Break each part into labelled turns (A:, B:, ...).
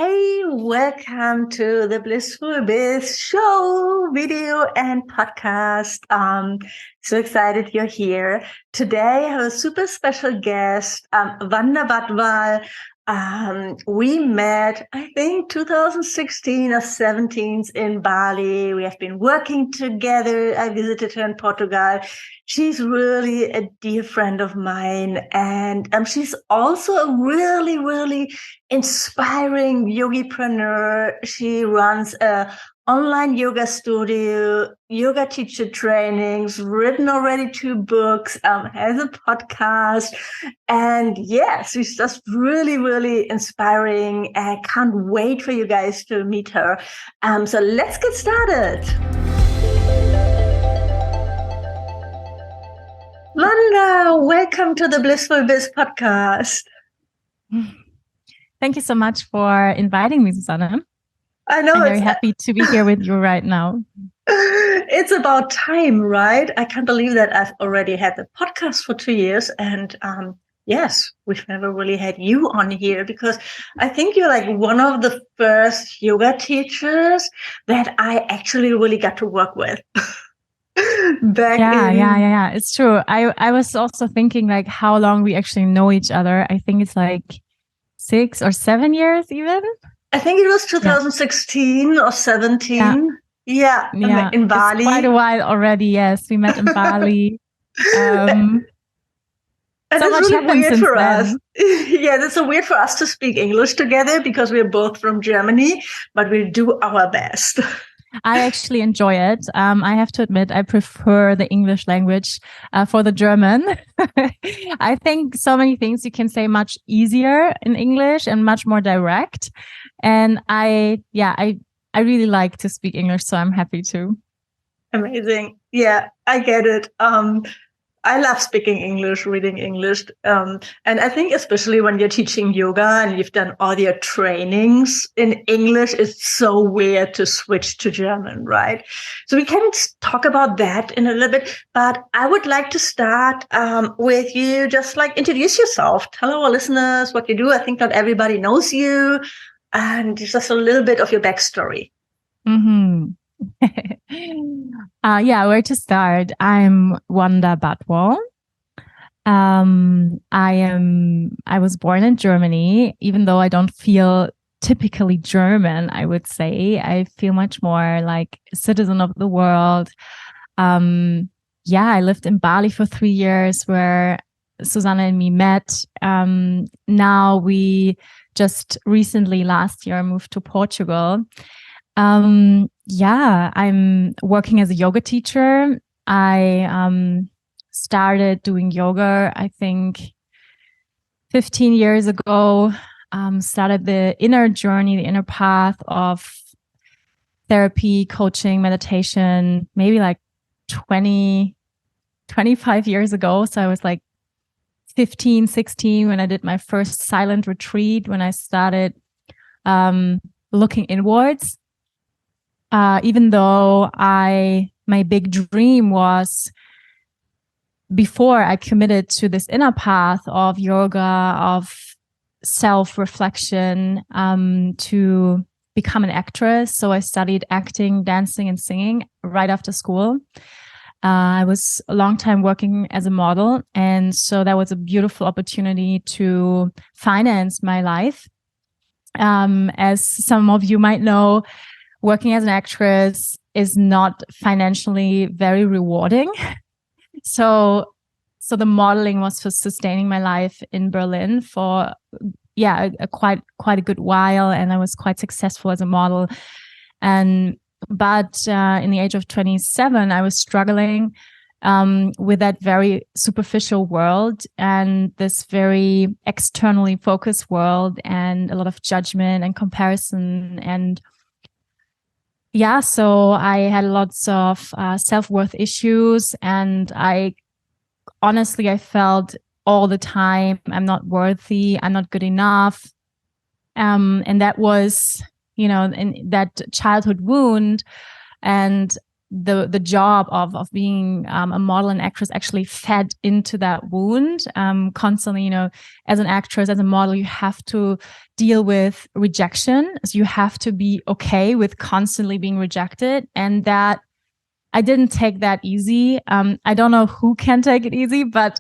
A: Hey, welcome to the Blissful Biz show, video and podcast. So excited you're here. Today I have a super special guest, Wanda Badwal. We met, I think, 2016 or 17 in Bali. We have been working together. I visited her in Portugal. She's really a dear friend of mine. And she's also a really inspiring yogipreneur. She runs a online yoga studio, yoga teacher trainings, written already 2 books, has a podcast. And yeah, she's just really inspiring. I can't wait for you guys to meet her. So let's get started. Wanda, welcome to the Blissful Biz podcast.
B: Thank you so much for inviting me, Susanne.
A: I know.
B: I'm very happy to be here with you right now.
A: It's about time, right? I can't believe that I've already had the podcast for 2 years. And yes, we've never really had you on here because I think you're like one of the first yoga teachers that I actually really got to work with.
B: Yeah. It's true. I was also thinking like how long we actually know each other. I think it's like 6 or 7 years even.
A: I think it was 2016 or 17. Yeah. In Bali.
B: It's quite a while already. Yes, we met in Bali.
A: And
B: so
A: it's
B: much
A: really weird for
B: then.
A: us. Yeah, it's so weird for us to speak English together because we're both from Germany, but we do our best.
B: I actually enjoy it. I have to admit, I prefer the English language for the German. I think so many things you can say much easier in English and much more direct. And I really like to speak English, so I'm happy to.
A: Amazing. Yeah, I get it. I love speaking English, reading English. And I think especially when you're teaching yoga and you've done all your trainings in English, it's so weird to switch to German, right? So we can talk about that in a little bit, but I would like to start with you. Just like introduce yourself. Tell our listeners what you do. I think not everybody knows you, and just a little bit of your backstory.
B: Mm-hmm. Where to start? I'm Wanda Badwal. I was born in Germany, even though I don't feel typically German, I would say. I feel much more like a citizen of the world. I lived in Bali for 3 years where Susanna and me met. Now we just recently last year moved to Portugal. I'm working as a yoga teacher. I started doing yoga, I think 15 years ago, started the inner journey, the inner path of therapy, coaching, meditation, maybe like 25 years ago. So I was like 15, 16 when I did my first silent retreat, when I started looking inwards. Even though my big dream was, before I committed to this inner path of yoga, of self-reflection, to become an actress. So I studied acting, dancing, and singing right after school. I was a long time working as a model. And so that was a beautiful opportunity to finance my life. As some of you might know, working as an actress is not financially very rewarding. So the modeling was for sustaining my life in Berlin for quite a good while, and I was quite successful as a model. But in the age of 27, I was struggling with that very superficial world and this very externally focused world, and a lot of judgment and comparison. And so I had lots of self-worth issues, and I felt all the time, I'm not worthy, I'm not good enough. And that was, in that childhood wound. And the job of being a model and actress actually fed into that wound. Constantly, as an actress, as a model, you have to deal with rejection. So you have to be okay with constantly being rejected, and that I didn't take that easy. I don't know who can take it easy, but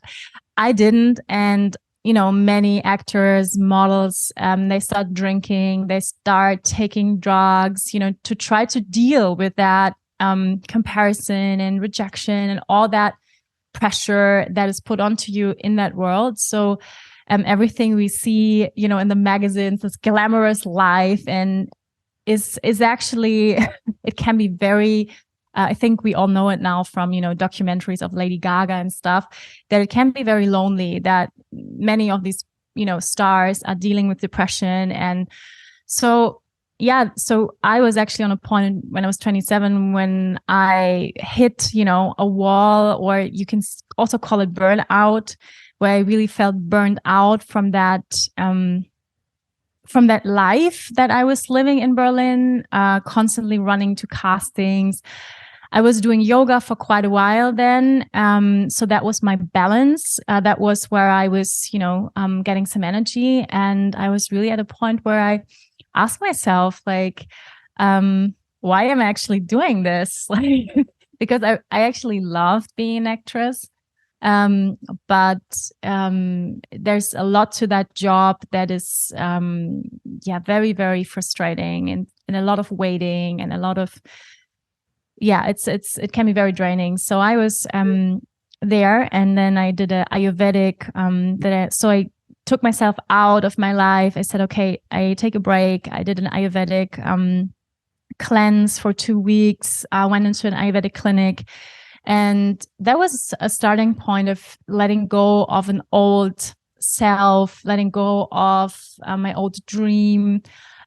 B: I didn't. And many actors, models, they start drinking, they start taking drugs, to try to deal with that comparison and rejection and all that pressure that is put onto you in that world. So everything we see, in the magazines, this glamorous life, and is actually it can be very I think we all know it now from documentaries of Lady Gaga and stuff, that it can be very lonely, that many of these stars are dealing with depression. And so I was actually on a point when I was 27 when I hit, a wall, or you can also call it burnout, where I really felt burned out from that life that I was living in Berlin, constantly running to castings. I was doing yoga for quite a while then. So that was my balance. That was where I was, getting some energy. And I was really at a point where I ask myself, like, why am I actually doing this? Like, because I actually loved being an actress. But there's a lot to that job that is, very, very frustrating, and a lot of waiting and a lot of, it can be very draining. So I was there, and then I did a Ayurvedic, so I took myself out of my life. I said, okay, I take a break. I did an Ayurvedic cleanse for 2 weeks. I went into an Ayurvedic clinic, and that was a starting point of letting go of an old self, letting go of my old dream,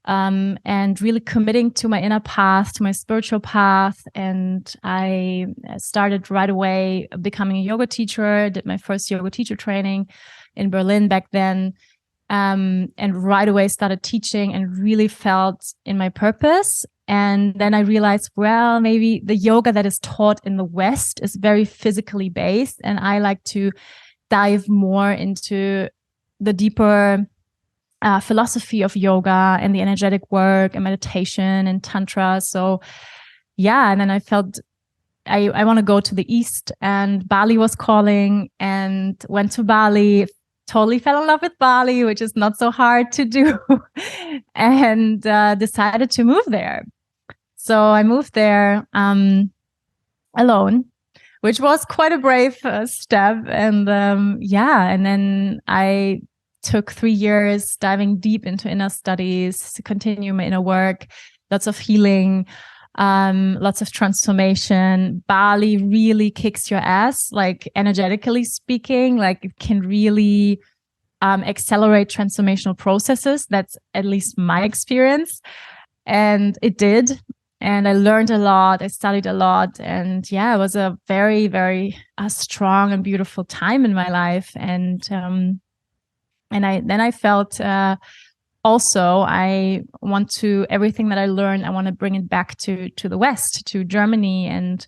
B: and really committing to my inner path, to my spiritual path. And I started right away becoming a yoga teacher, did my first yoga teacher training in Berlin back then, and right away started teaching and really felt in my purpose. And then I realized, well, maybe the yoga that is taught in the West is very physically based, and I like to dive more into the deeper philosophy of yoga and the energetic work and meditation and tantra. So and then I felt I want to go to the East, and Bali was calling, and went to Bali. Totally fell in love with Bali, which is not so hard to do, and decided to move there. So I moved there alone, which was quite a brave step. And and then I took 3 years diving deep into inner studies to continue my inner work, lots of healing, lots of transformation. Bali really kicks your ass, like energetically speaking, like it can really accelerate transformational processes. That's at least my experience. And it did. And I learned a lot. I studied a lot. And it was a very, very strong and beautiful time in my life. And I felt also I want to, everything that I learned, I want to bring it back to the West, to Germany, and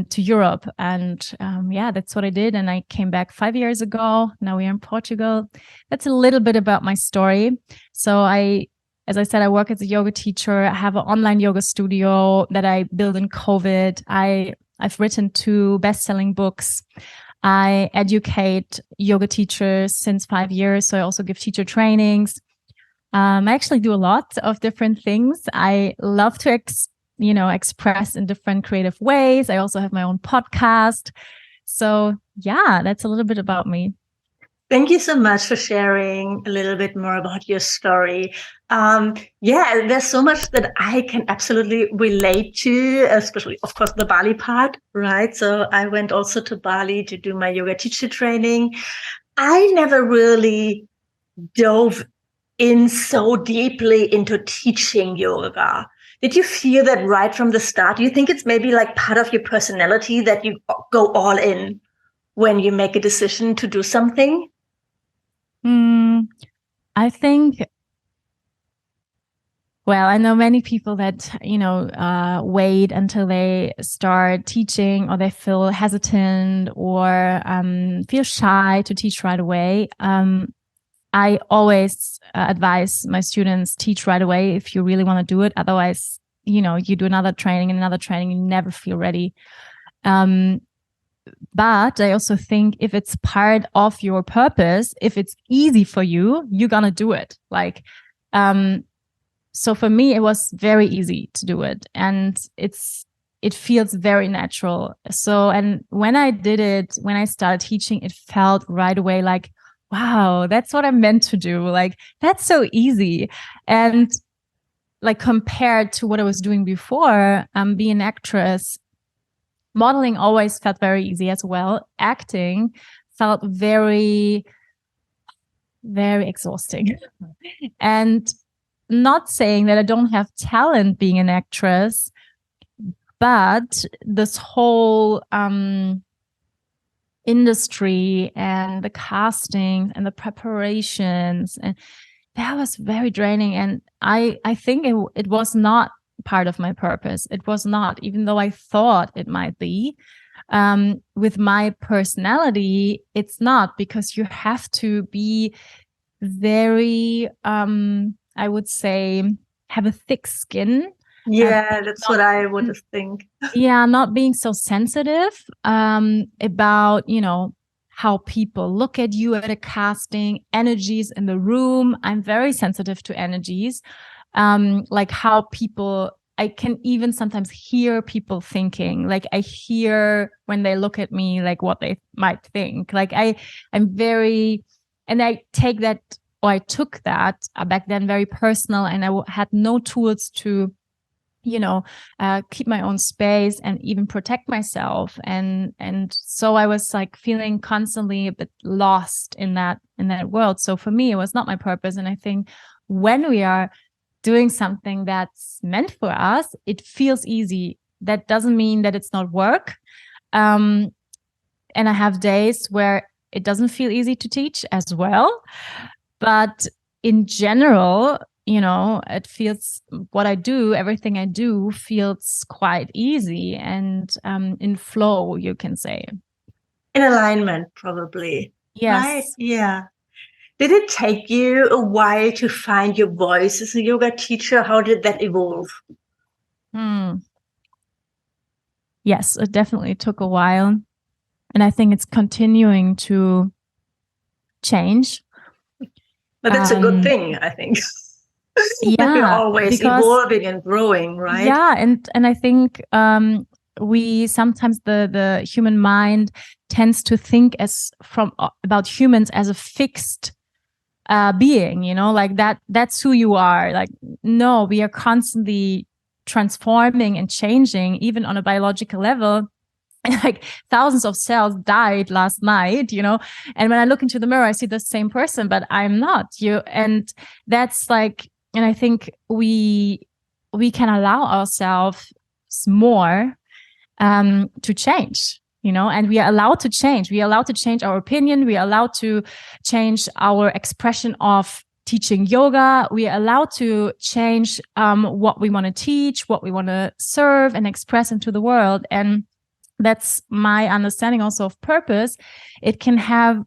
B: to Europe. And that's what I did. And I came back 5 years ago. Now we're in Portugal. That's a little bit about my story. So as I said, I work as a yoga teacher. I have an online yoga studio that I built in COVID. I've written 2 best-selling books. I educate yoga teachers since 5 years. So I also give teacher trainings. I actually do a lot of different things. I love to express in different creative ways. I also have my own podcast. So that's a little bit about me.
A: Thank you so much for sharing a little bit more about your story. There's so much that I can absolutely relate to, especially, of course, the Bali part, right? So I went also to Bali to do my yoga teacher training. I never really dove in so deeply into teaching yoga. Did you feel that right from the start? Do you think it's maybe like part of your personality that you go all in when you make a decision to do something?
B: I think Well, I know many people that, wait until they start teaching, or they feel hesitant, or feel shy to teach right away. I always advise my students, teach right away if you really want to do it. Otherwise, you do another training and another training, you never feel ready. But I also think if it's part of your purpose, if it's easy for you, you're going to do it. So for me, it was very easy to do it, and it feels very natural. So, and when I did it, when I started teaching, it felt right away like, wow, that's what I'm meant to do. Like, that's so easy. And like, compared to what I was doing before, being an actress, modeling always felt very easy as well. Acting felt very, very exhausting. And not saying that I don't have talent being an actress, but this whole industry and the casting and the preparations, and that was very draining. And I think it was not part of my purpose. It was not, even though I thought it might be. With my personality, it's not, because you have to be very I would say, have a thick skin.
A: Yeah, that's what I would think.
B: Yeah, not being so sensitive about, how people look at you at a casting, energies in the room. I'm very sensitive to energies, like how people, I can even sometimes hear people thinking, like I hear when they look at me, like what they might think. Like I'm very, and I take that, or I took that back then very personal, and I had no tools to, keep my own space and even protect myself. And so I was like feeling constantly a bit lost in that world. So for me, it was not my purpose. And I think when we are doing something that's meant for us, it feels easy. That doesn't mean that it's not work. And I have days where it doesn't feel easy to teach as well. But in general, it feels, what I do, everything I do feels quite easy and in flow, you can say.
A: In alignment, probably.
B: Yes.
A: Right? Yeah. Did it take you a while to find your voice as a yoga teacher? How did that evolve?
B: Yes, it definitely took a while. And I think it's continuing to change.
A: But that's a good thing, I think.
B: Yeah,
A: we're always evolving and growing, right?
B: Yeah, and I think we sometimes, the human mind tends to think about humans as a fixed being, like that's who you are. Like, no, we are constantly transforming and changing, even on a biological level. Like thousands of cells died last night, and when I look into the mirror, I see the same person, but I'm not you. And that's like, and I think we can allow ourselves more to change, and we are allowed to change. We are allowed to change our opinion. We are allowed to change our expression of teaching yoga. We are allowed to change what we want to teach, what we want to serve and express into the world. And that's my understanding also of purpose. It can have,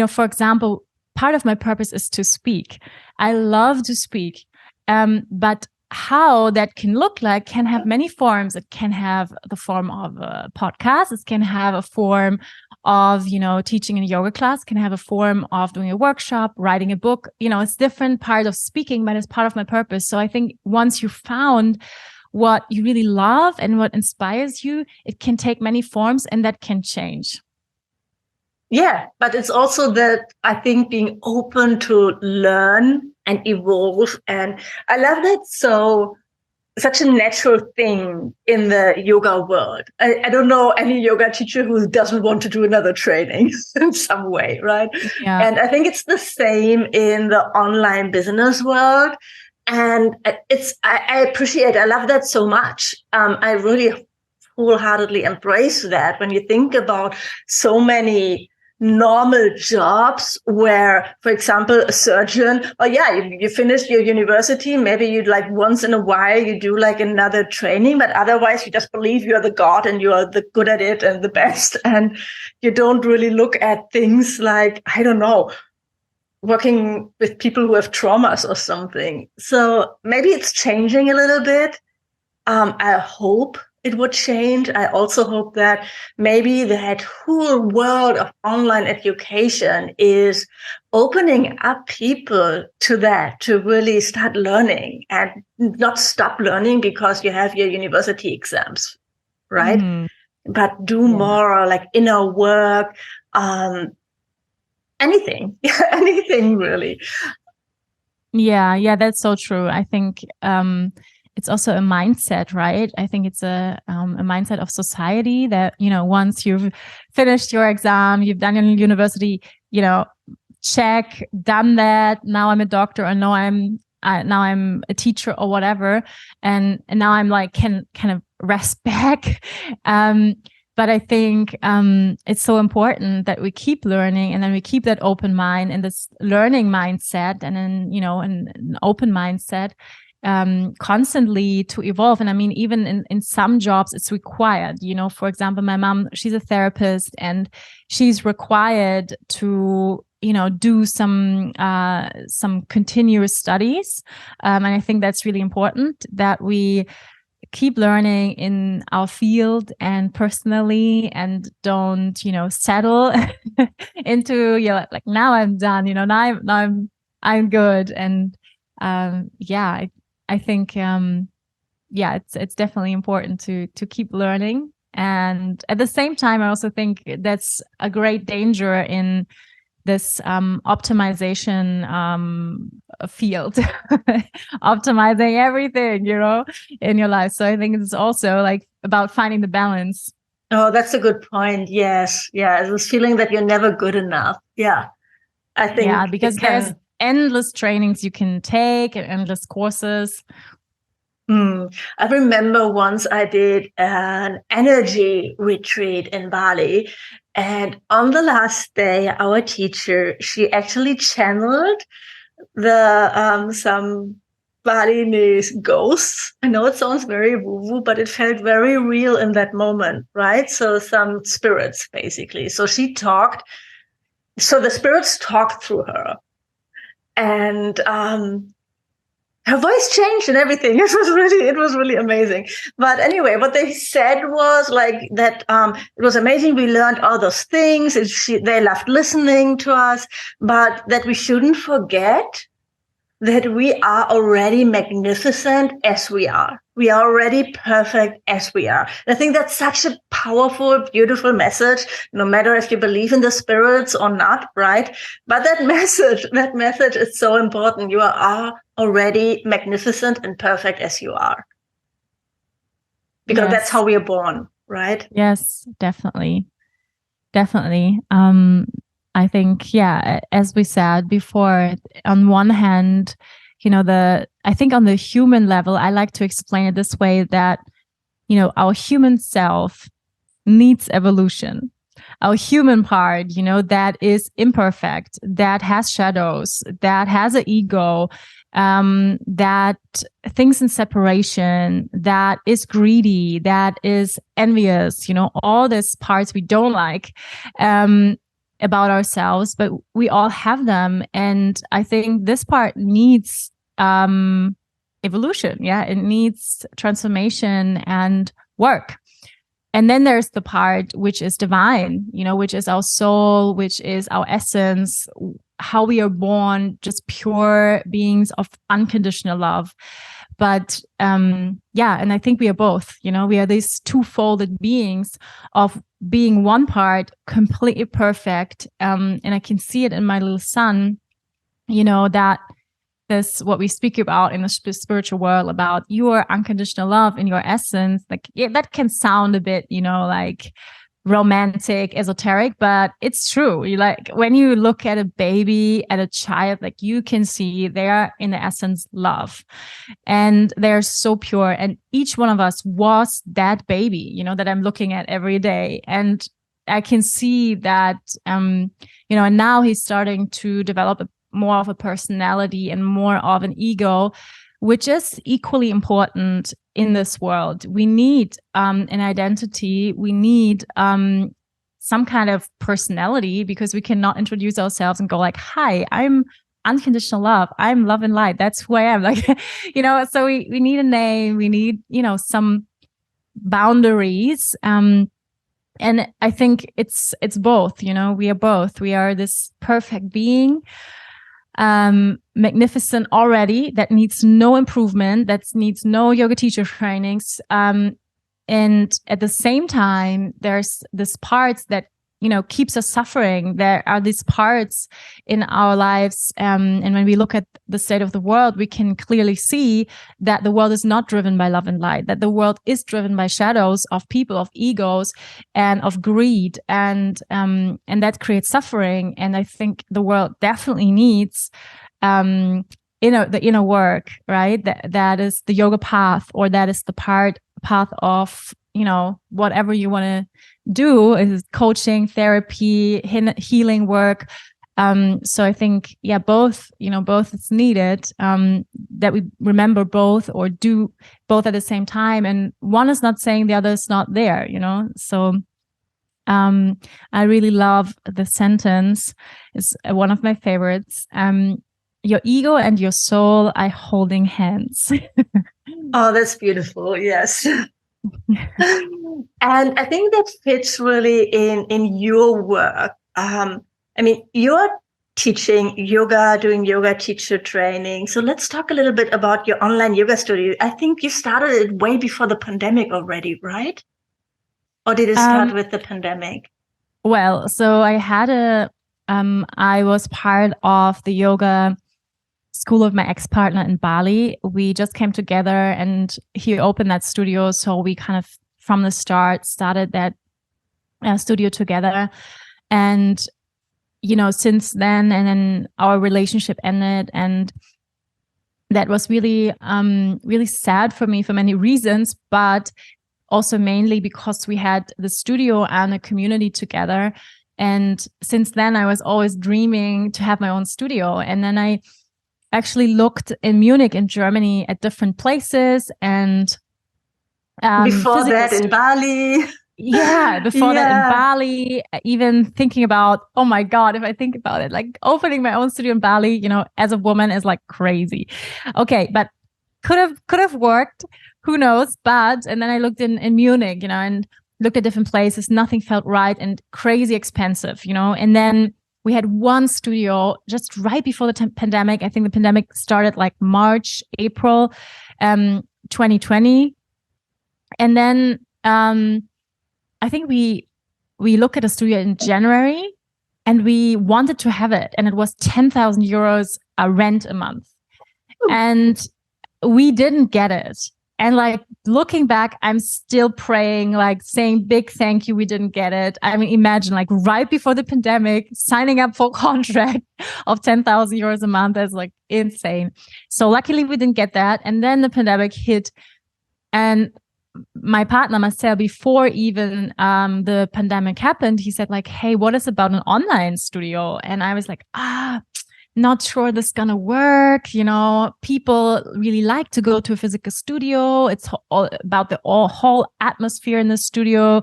B: for example, part of my purpose is to speak. I love to speak, but how that can look like can have many forms. It can have the form of a podcast. It can have a form of, teaching in a yoga class. It can have a form of doing a workshop, writing a book. It's different part of speaking, but it's part of my purpose. So I think once you found what you really love and what inspires you, it can take many forms, and that can change.
A: Yeah, but it's also that, I think, being open to learn and evolve. And I love that. So such a natural thing in the yoga world. I don't know any yoga teacher who doesn't want to do another training in some way, right?
B: Yeah.
A: And I think it's the same in the online business world. And I appreciate, I love that so much. I really wholeheartedly embrace that when you think about so many normal jobs where, for example, a surgeon, oh yeah, you finish your university, maybe you'd like once in a while you do like another training, but otherwise you just believe you're the god and you're the good at it and the best, and you don't really look at things like, I don't know, working with people who have traumas or something. So maybe it's changing a little bit. I hope it would change. I also hope that maybe that whole world of online education is opening up people to that, to really start learning and not stop learning because you have your university exams, right? Mm-hmm. But do more like inner work, anything, anything really.
B: Yeah, that's so true. I think it's also a mindset, right? I think it's a mindset of society that, once you've finished your exam, you've done your university, check, done that. Now I'm a doctor, or now I'm a teacher or whatever, and now I'm like can kind of rest back. But I think it's so important that we keep learning, and then we keep that open mind and this learning mindset, and then, an open mindset constantly to evolve. And I mean, even in some jobs, it's required. For example, my mom, she's a therapist, and she's required to do some continuous studies. And I think that's really important that we keep learning in our field and personally, and don't, settle into, like, now I'm done, now I'm good. And I think, it's definitely important to keep learning. And at the same time, I also think that's a great danger in this optimization field, optimizing everything, in your life. So I think it's also like about finding the balance.
A: Oh, that's a good point. Yes. Yeah. This feeling that you're never good enough. Yeah. I think.
B: Yeah, because there's endless trainings you can take and endless courses.
A: I remember once I did an energy retreat in Bali, and on the last day, our teacher, she actually channeled some Balinese ghosts. I know it sounds very woo-woo, but it felt very real in that moment, right? So some spirits, basically. So she talked. So the spirits talked through her, and her voice changed and everything. It was really amazing. But anyway, what they said was like that it was amazing. We learned all those things. They loved listening to us, but that we shouldn't forget that we are already magnificent as we are. We are already perfect as we are. And I think that's such a powerful, beautiful message, no matter if you believe in the spirits or not, right? But that message is so important. You are already magnificent and perfect as you are. Because that's how we are born, right?
B: Yes, definitely. Definitely. I think, as we said before, on one hand, I think on the human level, I like to explain it this way, that, our human self needs evolution. Our human part, that is imperfect, that has shadows, that has an ego, that thinks in separation, that is greedy, that is envious, all these parts we don't like about ourselves, but we all have them. And I think this part needs evolution. Yeah, it needs transformation and work. And then there's the part which is divine, which is our soul, which is our essence, how we are born, just pure beings of unconditional love. But and I think we are both, we are these two-folded beings of being one part completely perfect. And I can see it in my little son, that this, what we speak about in the spiritual world, about your unconditional love in your essence, like that can sound a bit, like romantic, esoteric, but it's true. When you look at a baby, at a child, like you can see they are in the essence love, and they're so pure. And each one of us was that baby, that I'm looking at every day. And I can see that, and now he's starting to develop more of a personality and more of an ego, which is equally important in this world. We need an identity. We need some kind of personality, because we cannot introduce ourselves and go like, hi, I'm unconditional love. I'm love and light. That's who I am. Like, so we need a name. We need, some boundaries. And I think it's both, we are both. We are this perfect being, magnificent already, that needs no improvement, that needs no yoga teacher trainings. And at the same time, there's this parts that, keeps us suffering. There are these parts in our lives. And when we look at the state of the world, we can clearly see that the world is not driven by love and light, that the world is driven by shadows of people, of egos, and of greed. And that creates suffering. And I think the world definitely needs the inner work, right? That is the yoga path, or that is the path of, whatever you want to do, is coaching, therapy, healing work. So I think, both is needed, that we remember both or do both at the same time. And one is not saying the other is not there, So I really love the sentence. It's one of my favorites. Your ego and your soul are holding hands.
A: Oh, that's beautiful. Yes. And I think that fits really in your work. You're teaching yoga, doing yoga teacher training. So let's talk a little bit about your online yoga studio. I think you started it way before the pandemic already, right? Or did it start with the pandemic?
B: Well, so I was part of the yoga school of my ex-partner in Bali. We just came together and he opened that studio. So we kind of from the start started that studio together. And, since then, and then our relationship ended, and that was really, really sad for me for many reasons, but also mainly because we had the studio and a community together. And since then, I was always dreaming to have my own studio. And then I actually looked in Munich, in Germany, at different places, and
A: before that in Bali.
B: Yeah, before that in Bali, even thinking about, oh my God, if I think about it, like opening my own studio in Bali, as a woman is like crazy. Okay, but could have worked, who knows? But and then I looked in Munich, and looked at different places. Nothing felt right and crazy expensive, and then we had one studio just right before the pandemic. I think the pandemic started like March, April, 2020. And then I think we looked at a studio in January, and we wanted to have it. And it was 10,000 euros a rent a month. And we didn't get it. And like looking back, I'm still praying, like saying big thank you, we didn't get it. I mean, imagine like right before the pandemic, signing up for a contract of 10,000 euros a month. That's like insane. So luckily we didn't get that. And then the pandemic hit. And my partner, Marcel, before even the pandemic happened, he said like, hey, what is about an online studio? And I was like, not sure this is gonna work. People really like to go to a physical studio. It's all about the whole atmosphere in the studio,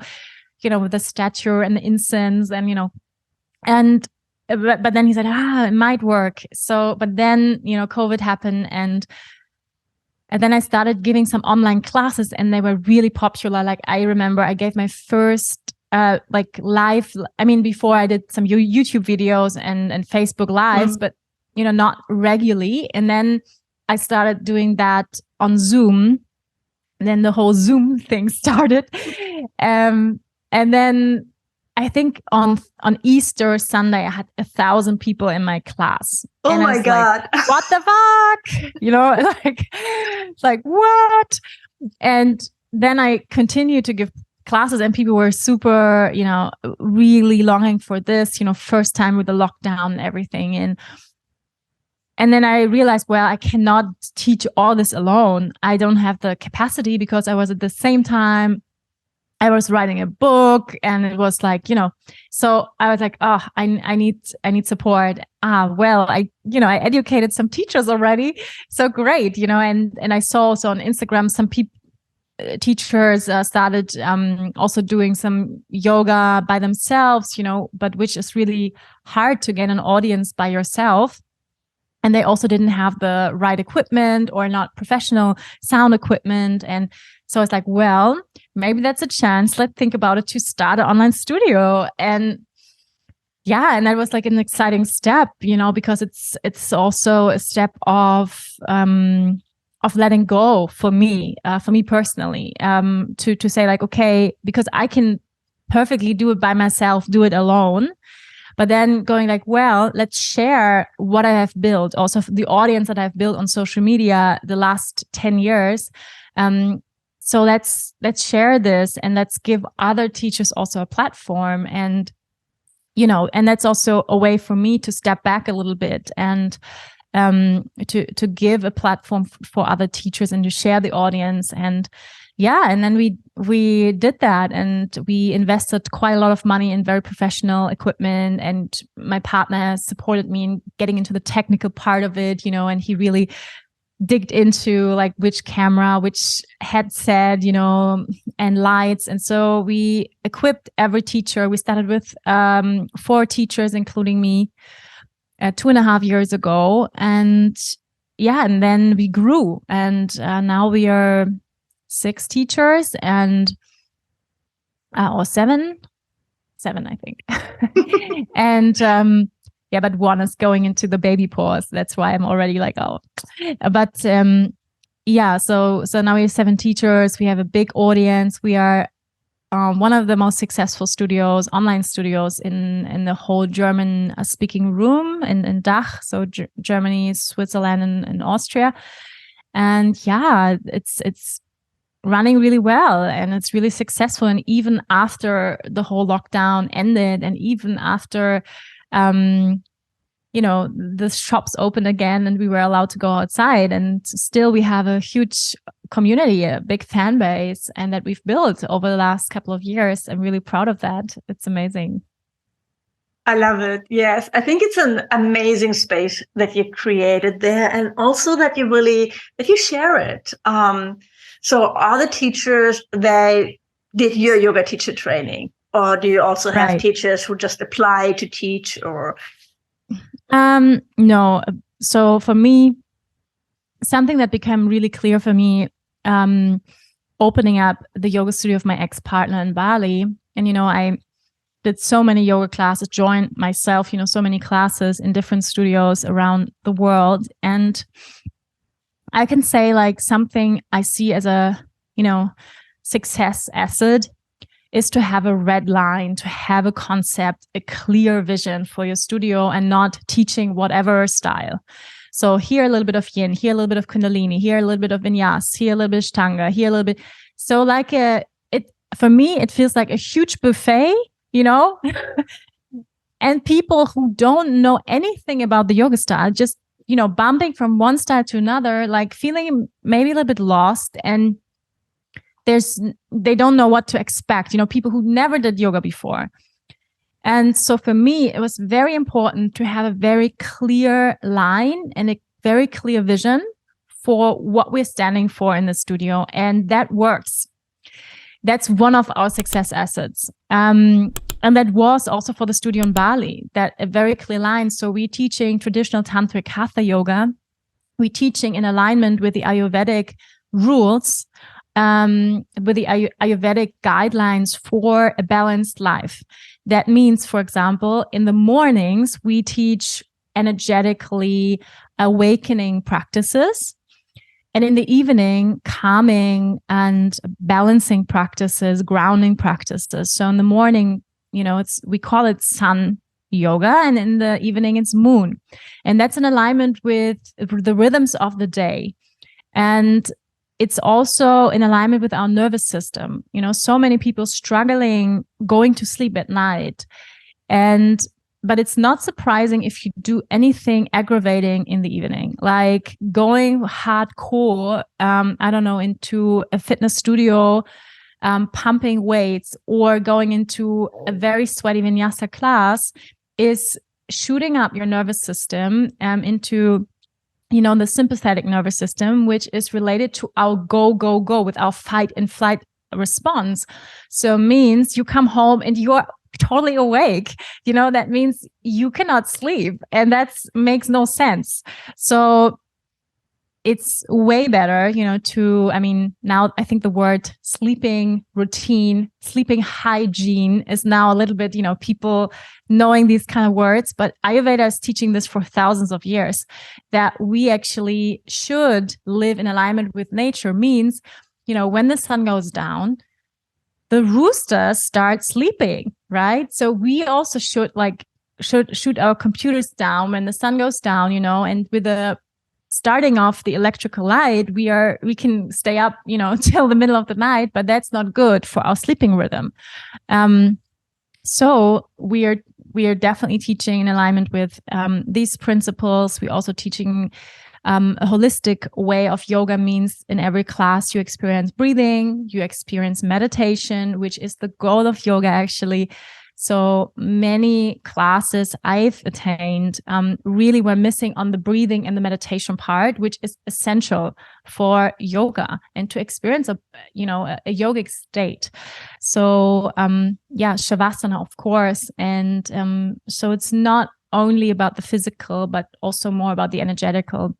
B: with the statue and the incense, and but then he said, it might work. So, but then COVID happened, and then I started giving some online classes, and they were really popular. Like I remember I gave my first live, before I did some YouTube videos and Facebook lives, but not regularly. And then I started doing that on Zoom. And then the whole Zoom thing started. And then I think on Easter Sunday, I had 1,000 people in my class.
A: Oh
B: and
A: my God.
B: Like, what the fuck? like what? And then I continued to give classes, and people were super, really longing for this, first time with the lockdown and everything. And then I realized, well, I cannot teach all this alone. I don't have the capacity, because I was at the same time I was writing a book, and it was like, so I was like, oh, I need support. Well, I educated some teachers already. So great, and I saw also on Instagram some teachers started also doing some yoga by themselves, but which is really hard to get an audience by yourself. And they also didn't have the right equipment or not professional sound equipment. And so I was like, well, maybe that's a chance. Let's think about it to start an online studio. And yeah, and that was like an exciting step, because it's also a step of letting go for me personally, to say like, okay, because I can perfectly do it by myself, do it alone. But then going like, well, let's share what I have built, also the audience that I've built on social media the last 10 years. So let's share this, and let's give other teachers also a platform. And, and that's also a way for me to step back a little bit and to give a platform for other teachers and to share the audience. And yeah, and then we did that, and we invested quite a lot of money in very professional equipment, and my partner supported me in getting into the technical part of it, and he really digged into like which camera, which headset, and lights. And so we equipped every teacher. We started with 4 teachers, including me, 2.5 years ago. And yeah, and then we grew, and now we are 6 teachers, and or seven, I think. And yeah, but one is going into the baby pause. That's why I'm already like, oh, but yeah. So now we have 7 teachers. We have a big audience. We are one of the most successful online studios in the whole German speaking room in DACH. So Germany, Switzerland, and Austria. And yeah, it's running really well, and it's really successful. And even after the whole lockdown ended, and even after the shops opened again and we were allowed to go outside, and still we have a huge community, a big fan base, and that we've built over the last couple of years. I'm really proud of that. It's amazing.
A: I love it. Yes. I think it's an amazing space that you created there, and also that you share it. So are the teachers, they did your yoga teacher training, or do you also have teachers who just apply to teach, or?
B: No. So for me, something that became really clear for me, opening up the yoga studio of my ex-partner in Bali, and, I did so many yoga classes, joined myself, so many classes in different studios around the world. And I can say like something I see as a, success asset is to have a red line, to have a concept, a clear vision for your studio, and not teaching whatever style. So here a little bit of yin, here a little bit of kundalini, here a little bit of vinyasa, here a little bit of ashtanga, here a little bit. So like for me, it feels like a huge buffet, and people who don't know anything about the yoga style, just, bumping from one style to another, like feeling maybe a little bit lost, and they don't know what to expect, people who never did yoga before. And so for me, it was very important to have a very clear line and a very clear vision for what we're standing for in the studio. And that works. That's one of our success assets. And that was also for the studio in Bali, that a very clear line. So we're teaching traditional tantric hatha yoga. We're teaching in alignment with the Ayurvedic rules, with the Ayurvedic guidelines for a balanced life. That means, for example, in the mornings, we teach energetically awakening practices. And in the evening, calming and balancing practices, grounding practices. So in the morning, we call it sun yoga, and in the evening it's moon. And that's in alignment with the rhythms of the day. And it's also in alignment with our nervous system. So many people struggling going to sleep at night. But it's not surprising if you do anything aggravating in the evening, like going hardcore, into a fitness studio pumping weights or going into a very sweaty vinyasa class is shooting up your nervous system into the sympathetic nervous system, which is related to our go with our fight and flight response. So means you come home and you're totally awake. That means you cannot sleep, and that makes no sense. So it's way better, now I think the word sleeping routine, sleeping hygiene is now a little bit, people knowing these kind of words, but Ayurveda is teaching this for thousands of years, that we actually should live in alignment with nature. Means, when the sun goes down, the roosters start sleeping, right? So we also should shoot our computers down when the sun goes down, and with the starting off the electrical light, we can stay up, till the middle of the night, but that's not good for our sleeping rhythm. So we are definitely teaching in alignment with these principles. We're also teaching a holistic way of yoga. Means in every class you experience breathing, you experience meditation, which is the goal of yoga actually. So many classes I've attained really were missing on the breathing and the meditation part, which is essential for yoga and to experience a yogic state. So Shavasana, of course. And so it's not only about the physical, but also more about the energetical.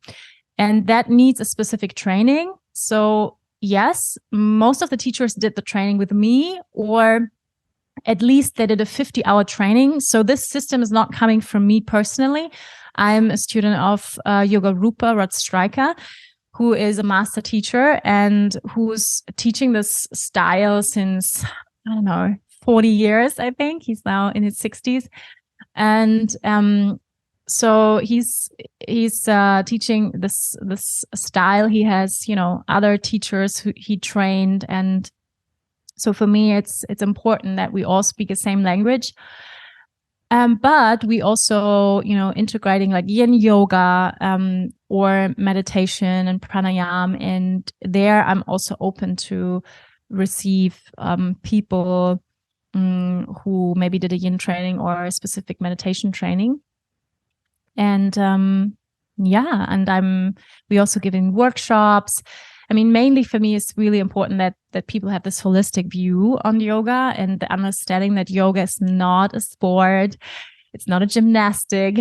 B: And that needs a specific training. So yes, most of the teachers did the training with me, or at least they did a 50-hour training. So this system is not coming from me personally. I'm a student of Yoga Rupa Rodstriker, who is a master teacher and who's teaching this style since, 40 years, I think. He's now in his 60s. And so he's teaching this style. He has, other teachers who he trained, and so for me, it's important that we all speak the same language. But we also, integrating like yin yoga or meditation and pranayama. And there I'm also open to receive people who maybe did a yin training or a specific meditation training. And we also giving workshops. Mainly for me, it's really important that people have this holistic view on yoga and the understanding that yoga is not a sport. It's not a gymnastic.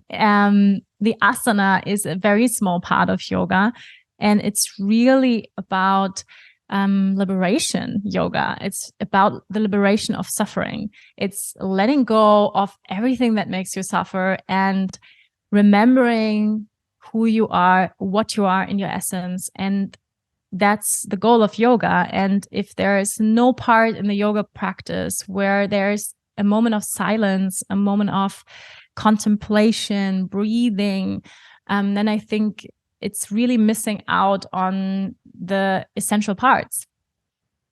B: The asana is a very small part of yoga, and it's really about liberation yoga. It's about the liberation of suffering. It's letting go of everything that makes you suffer and remembering who you are, what you are in your essence. And that's the goal of yoga. And if there is no part in the yoga practice where there's a moment of silence, a moment of contemplation, breathing, then I think it's really missing out on the essential parts.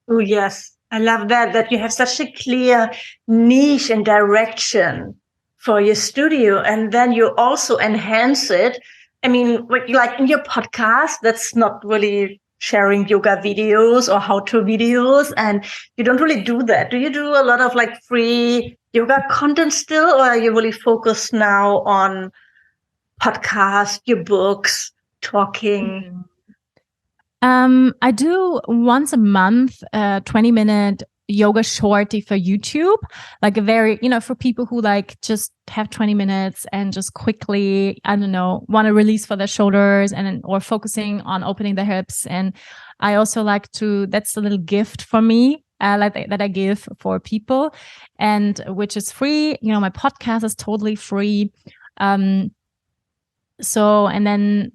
A: Oh, yes. I love that you have such a clear niche and direction for your studio. And then you also enhance it. Like in your podcast, that's not really sharing yoga videos or how-to videos, and you don't really do that. Do you do a lot of like free yoga content still, or are you really focused now on podcast, your books, talking?
B: I do once a month, 20-minute yoga shorty for YouTube, like a very, for people who like just have 20 minutes and just quickly, want to release for their shoulders or focusing on opening the hips. And I also like to, that's a little gift for me, that I give for people, and which is free. My podcast is totally free. So, and then,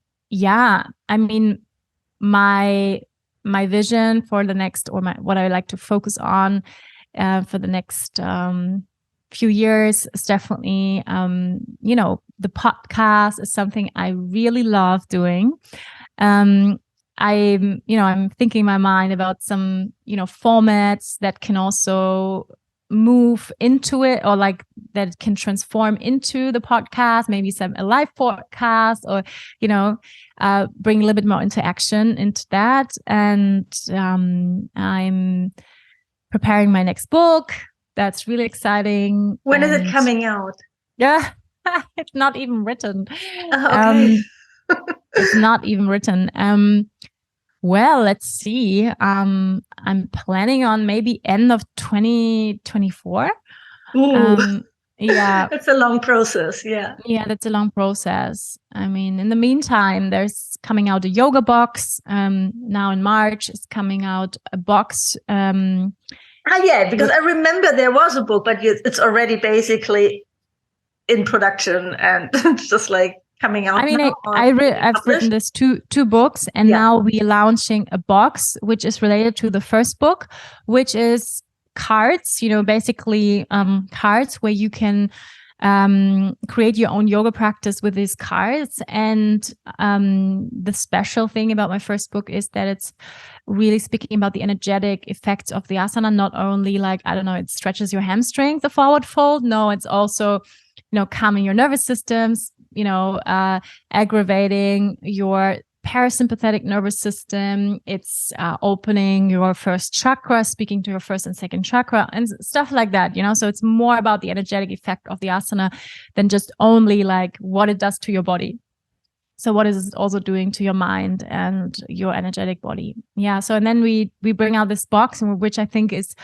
B: my vision for the next, or what I like to focus on for the next few years is definitely, the podcast is something I really love doing. I'm thinking in my mind about some, formats that can also move into it, or like that can transform into the podcast, maybe a live podcast, or bring a little bit more interaction into that. And I'm preparing my next book. That's really exciting.
A: When is it coming out?
B: Yeah, it's not even written.
A: Okay.
B: It's not even written. Well, let's see. I'm planning on maybe end of 2024. Yeah.
A: It's a long process. Yeah.
B: Yeah, that's a long process. I mean, in the meantime, there's coming out a yoga box. Now in March is coming out a box.
A: Yeah, because I remember there was a book, but it's already basically in production and just like coming out.
B: I mean,
A: now,
B: I've written this two books, and now we're launching a box which is related to the first book, which is cards. Basically cards where you can create your own yoga practice with these cards. And the special thing about my first book is that it's really speaking about the energetic effects of the asana, not only like, I don't know, it stretches your hamstrings, the forward fold. No, it's also, calming your nervous systems, aggravating your parasympathetic nervous system. It's opening your first chakra, speaking to your first and second chakra, and stuff like that, So it's more about the energetic effect of the asana than just only like what it does to your body. So what is it also doing to your mind and your energetic body? Yeah. So, and then we bring out this box, which I think is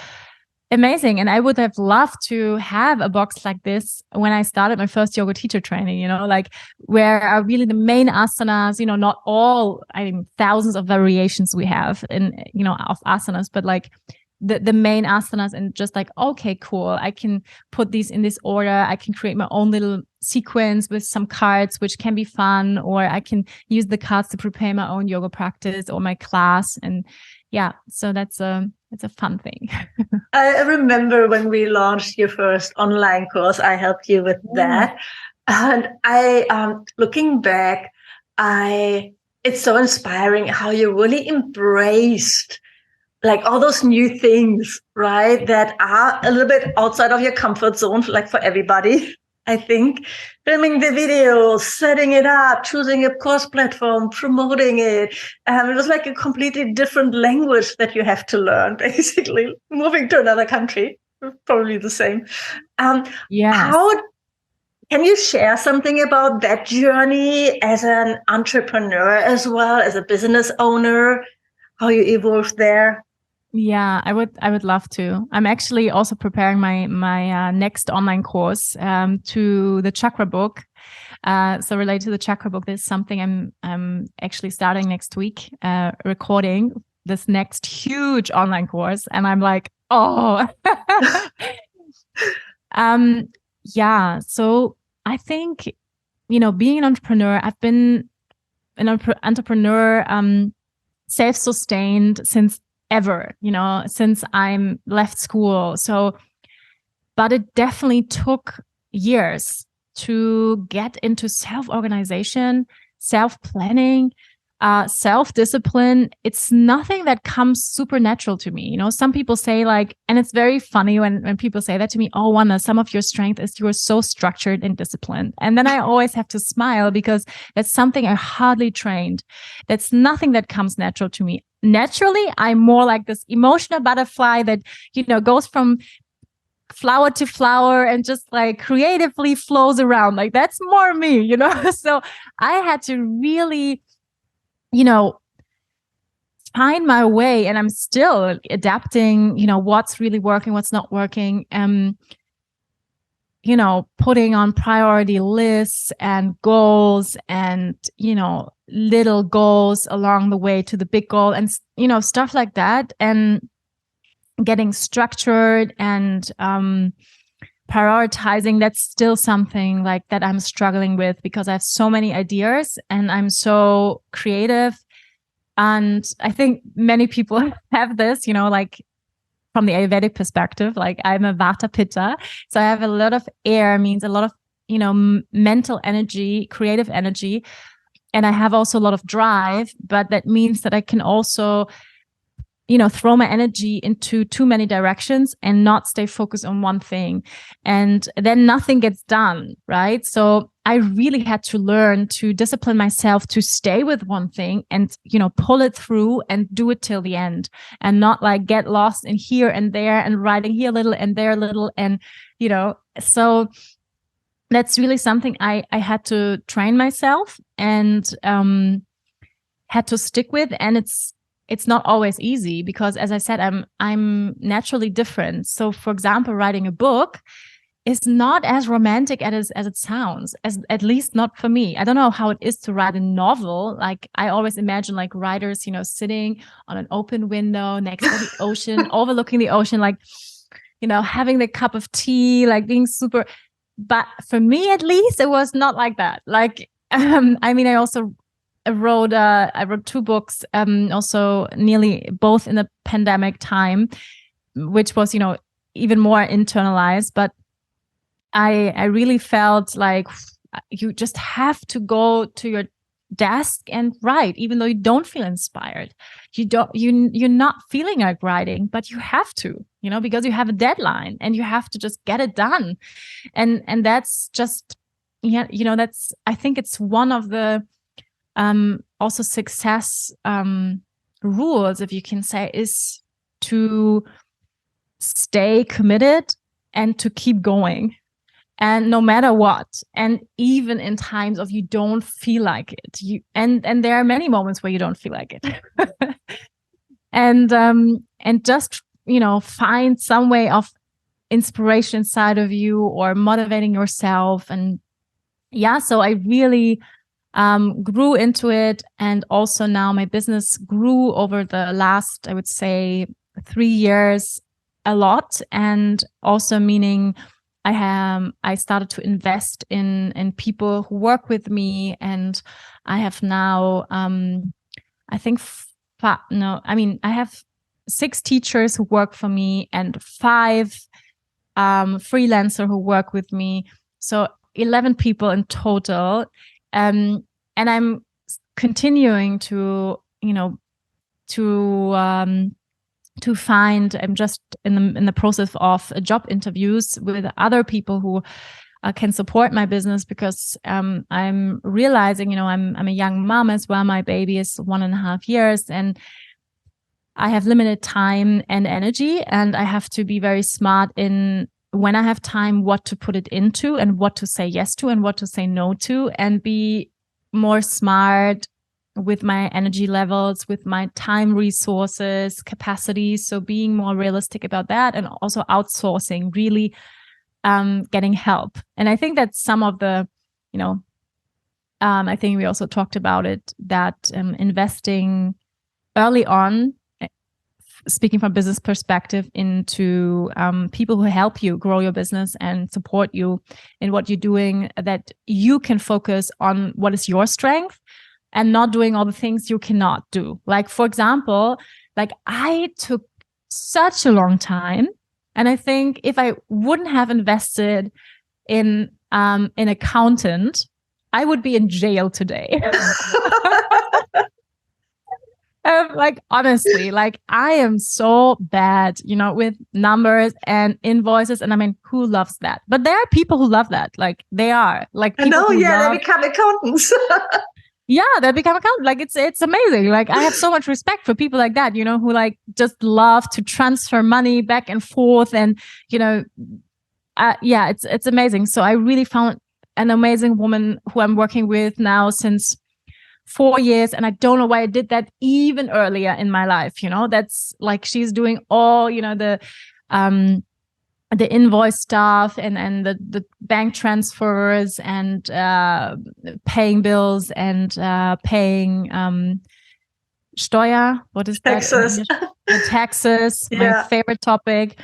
B: amazing. And I would have loved to have a box like this when I started my first yoga teacher training, like where are really the main asanas, not all, thousands of variations we have in, of asanas, but like the main asanas, and just like, okay, cool. I can put these in this order. I can create my own little sequence with some cards, which can be fun, or I can use the cards to prepare my own yoga practice or my class. And yeah, so it's a fun thing.
A: I remember when we launched your first online course, I helped you with that. And looking back, it's so inspiring how you really embraced like all those new things, right? That are a little bit outside of your comfort zone, like for everybody. I think filming the video, setting it up, choosing a course platform, promoting it. It was like a completely different language that you have to learn, basically. Moving to another country, probably the same. How can you share something about that journey as an entrepreneur as well, as a business owner, how you evolved there?
B: Yeah, I would love to. I'm actually also preparing my next online course to the chakra book. So related to the chakra book, there's something I'm actually starting next week, recording this next huge online course, and I'm like, oh, yeah. So I think, being an entrepreneur, I've been an entrepreneur, self-sustained since ever, since I'm left school. So, but it definitely took years to get into self-organization, self-planning, self-discipline. It's nothing that comes supernatural to me. Some people say like, and it's very funny when people say that to me, oh, Wanda, some of your strength is you're so structured and disciplined. And then I always have to smile because that's something I hardly trained. That's nothing that comes natural to me. Naturally, I'm more like this emotional butterfly that, goes from flower to flower and just like creatively flows around. Like that's more me, So I had to really, find my way, and I'm still adapting, what's really working, what's not working. Putting on priority lists and goals and, little goals along the way to the big goal and, stuff like that. And getting structured and prioritizing, that's still something like that I'm struggling with because I have so many ideas and I'm so creative. And I think many people have this, like from the Ayurvedic perspective, like I'm a Vata Pitta. So I have a lot of air, means a lot of, mental energy, creative energy. And I have also a lot of drive, but that means that I can also, throw my energy into too many directions and not stay focused on one thing. And then nothing gets done, right? So I really had to learn to discipline myself to stay with one thing and, pull it through and do it till the end, and not like get lost in here and there and writing here a little and there a little. And, so that's really something I had to train myself and had to stick with. And it's not always easy because, as I said, I'm naturally different. So, for example, writing a book is not as romantic as it sounds, at least not for me. I don't know how it is to write a novel. Like, I always imagine like writers, sitting on an open window next to the ocean, overlooking the ocean, like, having the cup of tea, like being super. But for me, at least, it was not like that. Like, I also wrote 2 books, also nearly both in the pandemic time, which was, even more internalized. But I really felt like you just have to go to your desk and write, even though you don't feel inspired. You're not feeling like writing, but you have to, because you have a deadline and you have to just get it done. And that's just, that's, I think it's one of the also success rules, if you can say, is to stay committed and to keep going. And no matter what, and even in times of you don't feel like it, and there are many moments where you don't feel like it, and just find some way of inspiration inside of you or motivating yourself. And so I really grew into it, and also now my business grew over the last, I would say, 3 years a lot, and also meaning I started to invest in people who work with me, and I have now I think I have 6 teachers who work for me and 5 freelancer who work with me, so 11 people in total. And I'm continuing to find. I'm just in the process of job interviews with other people who can support my business, because I'm realizing, I'm a young mom as well. My baby is 1.5 years, and I have limited time and energy, and I have to be very smart in, when I have time, what to put it into and what to say yes to and what to say no to, and be more smart with my energy levels, with my time resources, capacities. So being more realistic about that, and also outsourcing, really getting help. And I think that's some of the, I think we also talked about it, that investing early on, speaking from a business perspective, into people who help you grow your business and support you in what you're doing, that you can focus on what is your strength and not doing all the things you cannot do. Like, for example, like I took such a long time, and I think if I wouldn't have invested in an accountant, I would be in jail today. Like, honestly, like I am so bad, with numbers and invoices. And I mean, who loves that? But there are people who love that. Like, they are like people
A: they become accountants.
B: Yeah, they become accountants. Like, it's amazing. Like, I have so much respect for people like that, who like just love to transfer money back and forth. And, it's amazing. So I really found an amazing woman who I'm working with now since 4 years. And I don't know why I did that even earlier in my life. That's like, she's doing all, the invoice stuff and the bank transfers and paying bills and paying Steuer. What is
A: Taxes?
B: The taxes,
A: Yeah.
B: my favorite topic.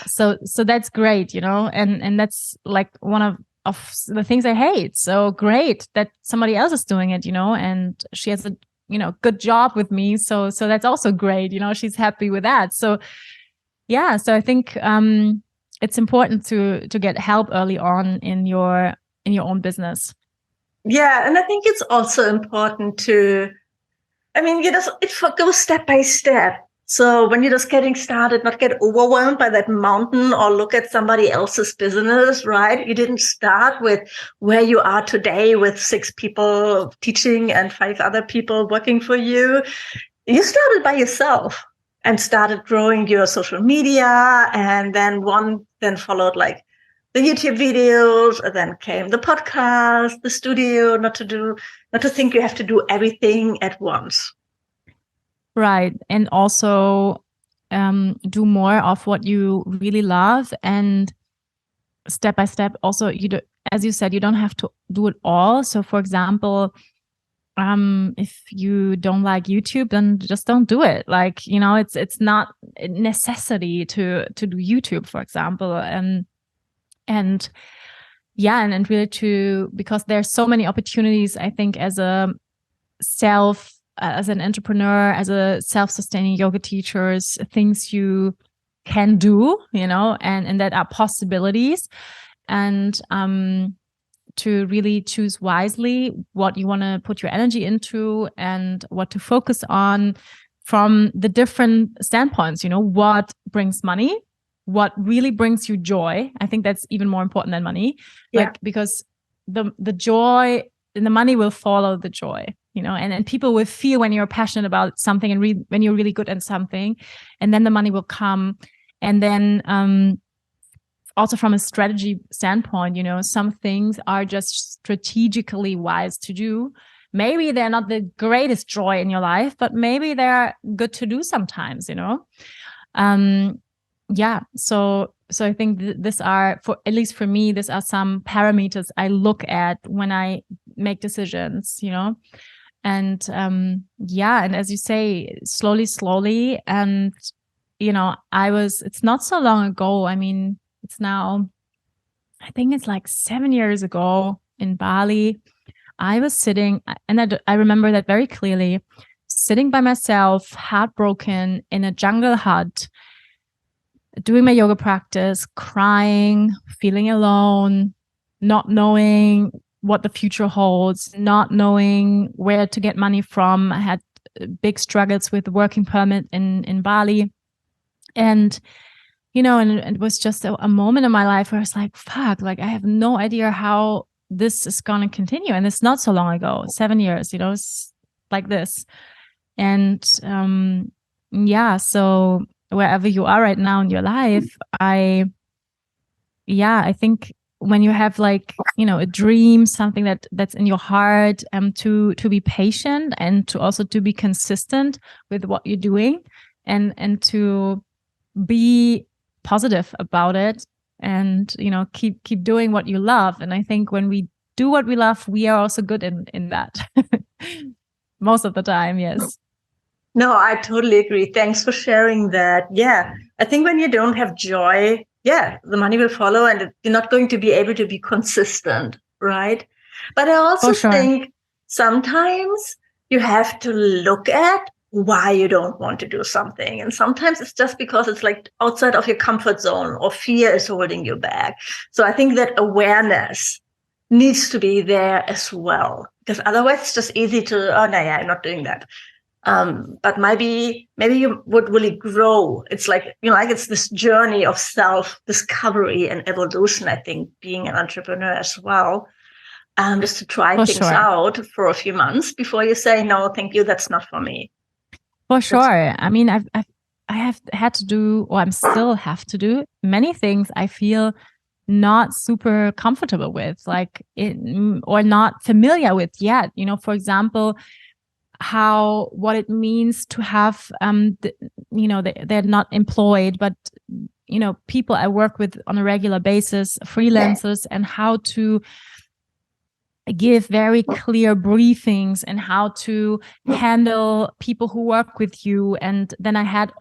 B: So that's great, and that's like one of the things I hate. So great that somebody else is doing it, and she has a good job with me. So that's also great. She's happy with that. So yeah, so I think it's important to get help early on in your own business.
A: Yeah, and I think it's also important to I mean, it goes step by step. So when you're just getting started, not get overwhelmed by that mountain or look at somebody else's business, right? You didn't start with where you are today with 6 people teaching and 5 other people working for you. You started by yourself and started growing your social media. And then followed like the YouTube videos, and then came the podcast, the studio, not to think you have to do everything at once.
B: Right. And also do more of what you really love, and step by step also, as you said, you don't have to do it all. So for example, if you don't like YouTube, then just don't do it. Like, it's not a necessity to do YouTube, for example. And yeah, and really because there's so many opportunities, I think, as an entrepreneur, as a self-sustaining yoga teachers, things you can do, and that are possibilities. And to really choose wisely what you want to put your energy into and what to focus on from the different standpoints, what brings money, what really brings you joy. I think that's even more important than money.
A: Yeah.
B: Like, because the joy and the money will follow the joy, and people will feel when you're passionate about something and when you're really good at something, and then the money will come. And then also from a strategy standpoint, some things are just strategically wise to do. Maybe they're not the greatest joy in your life, but maybe they're good to do sometimes, yeah. So I think these are, at least for me, these are some parameters I look at when I make decisions, and yeah. And as you say, slowly. And, it's not so long ago. I mean, it's now, I think it's like 7 years ago in Bali. I was sitting, and I remember that very clearly, sitting by myself, heartbroken in a jungle hut, doing my yoga practice, crying, feeling alone, not knowing what the future holds, not knowing where to get money from. I had big struggles with the working permit in Bali. And and it was just a moment in my life where I was like, fuck, like I have no idea how this is going to continue. And it's not so long ago, 7 years, it's like this. And yeah, so wherever you are right now in your life, I think when you have like, a dream, something that's in your heart, to be patient and to also to be consistent with what you're doing, and to be positive about it, and keep doing what you love. And I think when we do what we love, we are also good in that. Most of the time. Yes.
A: No, I totally agree. Thanks for sharing that. Yeah, I think when you don't have joy, the money will follow, and you're not going to be able to be consistent, right? But I also think sometimes you have to look at why you don't want to do something. And sometimes it's just because it's like outside of your comfort zone, or fear is holding you back. So I think that awareness needs to be there as well, because otherwise it's just easy to, oh, no, yeah, I'm not doing that. But maybe you would really grow. It's like, like it's this journey of self-discovery and evolution, I think, being an entrepreneur as well. Just to try things out for a few months before you say, no, thank you, that's not for me.
B: For sure. I mean, I have had to do, or I'm still have to do many things I feel not super comfortable with, like or not familiar with yet. For example, what it means to have, they're not employed, but people I work with on a regular basis, freelancers, and how to give very clear briefings and how to handle people who work with you. And then I had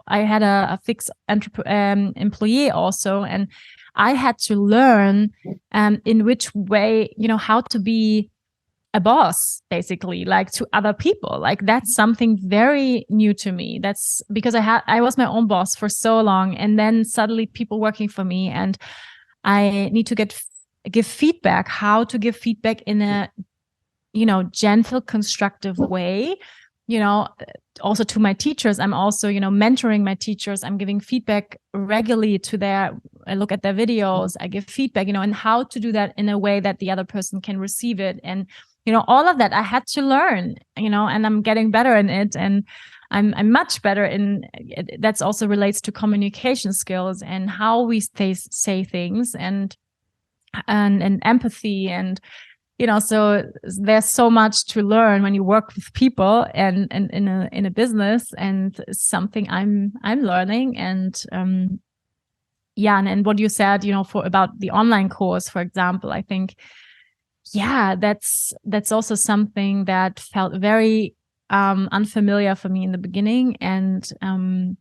B: a fixed employee also, and I had to learn in which way, how to be a boss, basically, like to other people. Like that's something very new to me. That's because I was my own boss for so long, and then suddenly people working for me, and I need to give feedback, how to give feedback in a gentle, constructive way, also to my teachers, I'm also, mentoring my teachers. I'm giving feedback regularly I look at their videos, I give feedback, and how to do that in a way that the other person can receive it. And, all of that I had to learn, and I'm getting better in it. And I'm much better in that's also relates to communication skills and how we say things and empathy. And so there's so much to learn when you work with people and in a business, and something I'm learning. And and what you said, for about the online course, for example, I think that's also something that felt very unfamiliar for me in the beginning. And and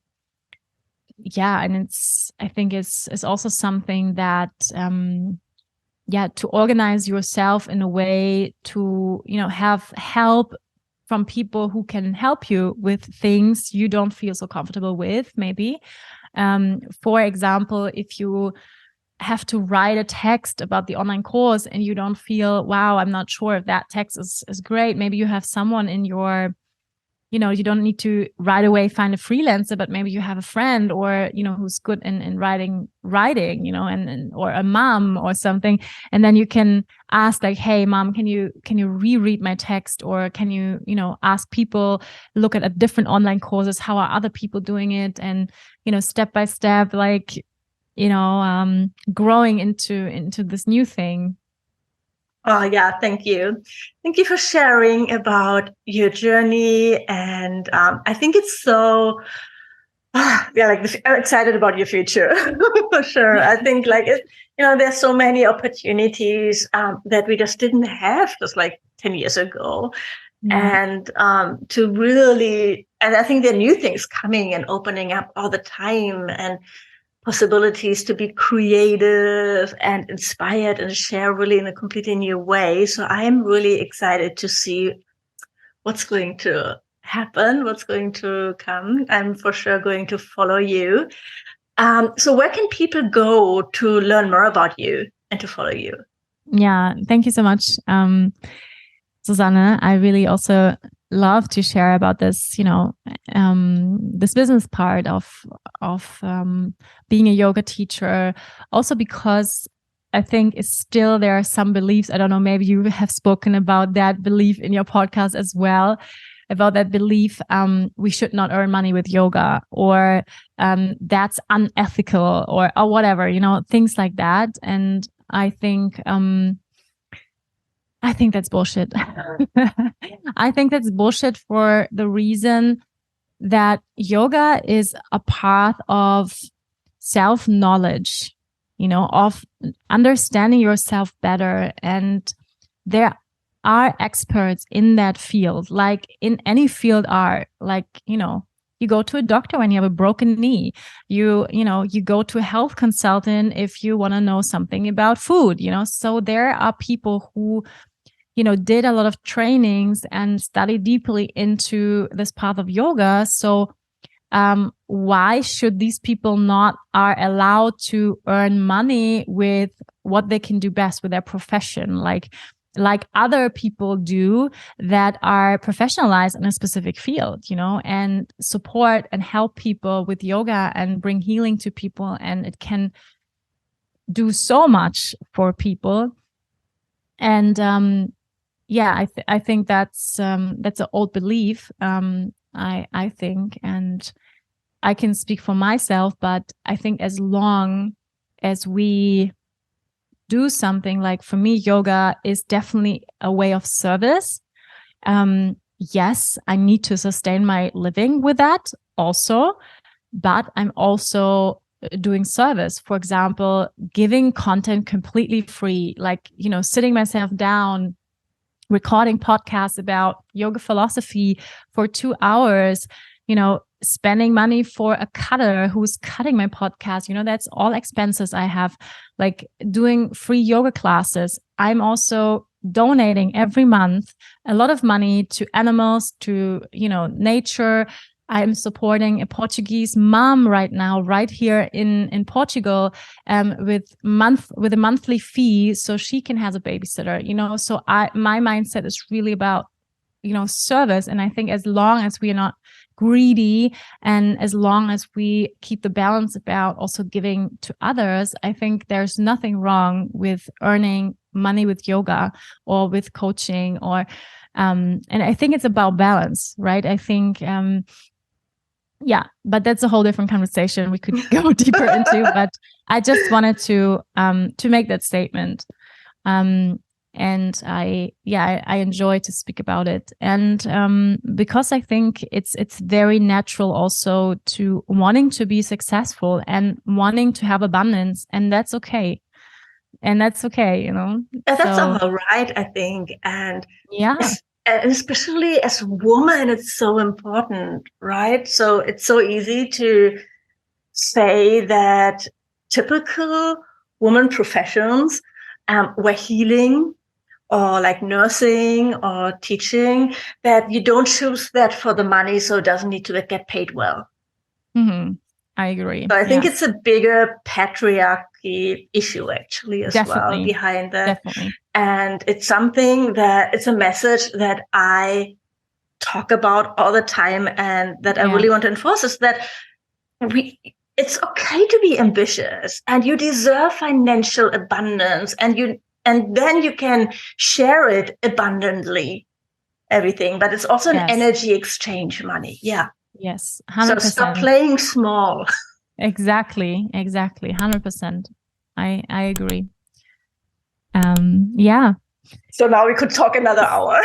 B: I think it's also something that to organize yourself in a way to, have help from people who can help you with things you don't feel so comfortable with, maybe. For example, if you have to write a text about the online course and you don't feel, wow, I'm not sure if that text is great. Maybe you have someone in your, you don't need to right away find a freelancer, but maybe you have a friend or, who's good in writing, and or a mom or something. And then you can ask like, hey, mom, can you reread my text? Or can you, ask people, look at different online courses. How are other people doing it? And, step by step, like, growing into this new thing.
A: Oh, yeah. Thank you. Thank you for sharing about your journey. And I think it's so, I'm excited about your future for sure. I think there's so many opportunities that we just didn't have just like 10 years ago. Yeah. And to really, and I think there are new things coming and opening up all the time, and possibilities to be creative and inspired and share really in a completely new way. So I am really excited to see what's going to happen, what's going to come. I'm for sure going to follow you. So where can people go to learn more about you and to follow you?
B: Yeah, thank you so much, Susanne. I really also love to share about this, this business part of being a yoga teacher. Also because I think there are some beliefs. I don't know, maybe you have spoken about that belief in your podcast as well, about that belief, we should not earn money with yoga, or that's unethical, or whatever, things like that. And I think that's bullshit. I think that's bullshit for the reason that yoga is a path of self-knowledge, of understanding yourself better. And there are experts in that field, like in any field are, like, you go to a doctor when you have a broken knee. You go to a health consultant if you want to know something about food, So there are people who did a lot of trainings and studied deeply into this path of yoga. So why should these people not are allowed to earn money with what they can do best with their profession, like other people do that are professionalized in a specific field, and support and help people with yoga and bring healing to people. And it can do so much for people. And I think that's an old belief. I think, and I can speak for myself, but I think as long as we do something, like for me, yoga is definitely a way of service. Yes, I need to sustain my living with that also, but I'm also doing service. For example, giving content completely free, like, sitting myself down, recording podcasts about yoga philosophy for 2 hours, spending money for a cutter who's cutting my podcast, that's all expenses I have, like doing free yoga classes. I'm also donating every month a lot of money to animals, to, nature. I'm supporting a Portuguese mom right now, right here in Portugal, with a monthly fee, so she can have a babysitter. So my mindset is really about service. And I think as long as we are not greedy, and as long as we keep the balance about also giving to others, I think there's nothing wrong with earning money with yoga or with coaching, or and I think it's about balance, right? I think but that's a whole different conversation we could go deeper into, but I just wanted to make that statement. And I enjoy to speak about it. And because I think it's very natural also to wanting to be successful and wanting to have abundance, and that's okay. And that's okay,
A: That's all right, I think. And
B: yeah.
A: And especially as a woman, it's so important, right? So it's so easy to say that typical woman professions were healing or like nursing or teaching, that you don't choose that for the money, so it doesn't need to get paid well.
B: Mm-hmm. I agree.
A: So I think it's a bigger patriarchy issue actually as well behind that.
B: Definitely.
A: And it's something that it's a message that I talk about all the time, and that I really want to enforce, is that it's okay to be ambitious, and you deserve financial abundance, and then you can share it abundantly, everything. But it's also an energy exchange money. Yeah.
B: Yes, 100%.
A: So stop playing small.
B: Exactly, 100%. I agree.
A: So now we could talk another hour.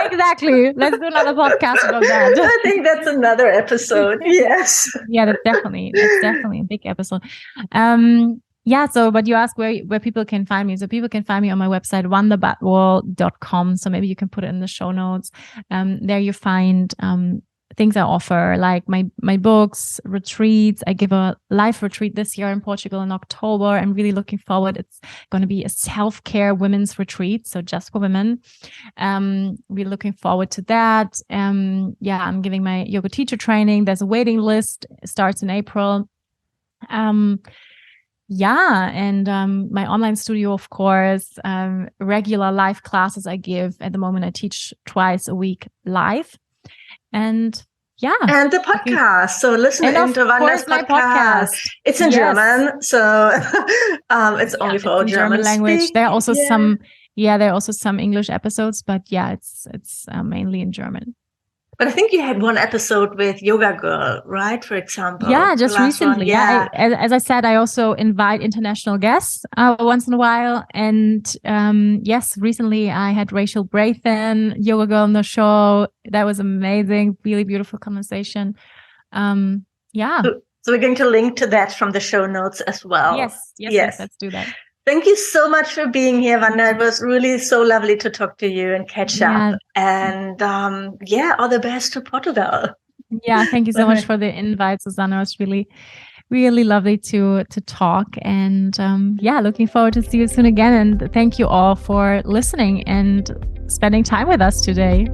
B: Exactly. Let's do another podcast about that.
A: I think that's another episode. Yes.
B: Yeah, that's definitely a big episode. So, but you ask where people can find me. So people can find me on my website, wandabadwal.com. So maybe you can put it in the show notes. There you find things I offer, like my books, retreats. I give a live retreat this year in Portugal in October. I'm really looking forward. It's going to be a self-care women's retreat, so just for women. We're looking forward to that. I'm giving my yoga teacher training. There's a waiting list. It starts in April. And my online studio, of course, regular live classes I give. At the moment, I teach twice a week live. And
A: and the podcast. So listen into Wanda's podcast. It's in German, so it's only for German
B: language.
A: Speak.
B: There are also some English episodes, but it's mainly in German.
A: But I think you had one episode with Yoga Girl, right? For example.
B: Yeah, just recently. As I said, I also invite international guests once in a while. And recently I had Rachel Brathen, Yoga Girl, on the show. That was amazing. Really beautiful conversation. So
A: we're going to link to that from the show notes as well.
B: Yes. Let's do that.
A: Thank you so much for being here, Wanda. It was really so lovely to talk to you and catch up. And all the best to Portugal.
B: Yeah, thank you so much for the invite, Susanna. It was really, really lovely to talk. And looking forward to see you soon again. And thank you all for listening and spending time with us today.